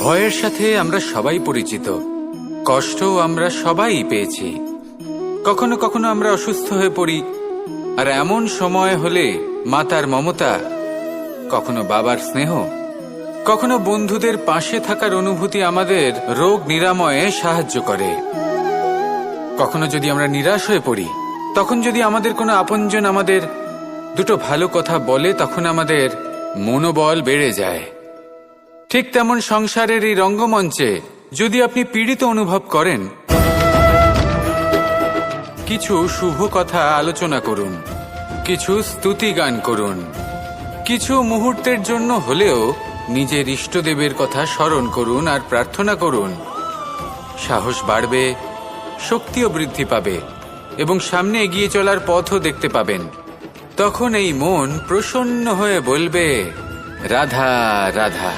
ভয়ের সাথে আমরা সবাই পরিচিত, কষ্টও আমরা সবাই পেয়েছি। কখনো কখনো আমরা অসুস্থ হয়ে পড়ি, আর এমন সময় হলে মাতার মমতা, কখনো বাবার স্নেহ, কখনো বন্ধুদের পাশে থাকার অনুভূতি আমাদের রোগ নিরাময়ে সাহায্য করে। কখনো যদি আমরা নিরাশ হয়ে পড়ি, তখন যদি আমাদের কোনো আপনজন আমাদের দুটো ভালো কথা বলে, তখন আমাদের মনোবল বেড়ে যায়। ঠিক তেমন সংসারের এই রঙ্গমঞ্চে যদি আপনি পীড়িত অনুভব করেন, কিছু শুভ কথা আলোচনা করুন, কিছু স্তুতি গান করুন, কিছু মুহূর্তের জন্য হলেও নিজের ইষ্টদেবের কথা স্মরণ করুন আর প্রার্থনা করুন। সাহস বাড়বে, শক্তিও বৃদ্ধি পাবে এবং সামনে এগিয়ে চলার পথও দেখতে পাবেন। তখন এই মন প্রসন্ন হয়ে বলবে, রাধা রাধা।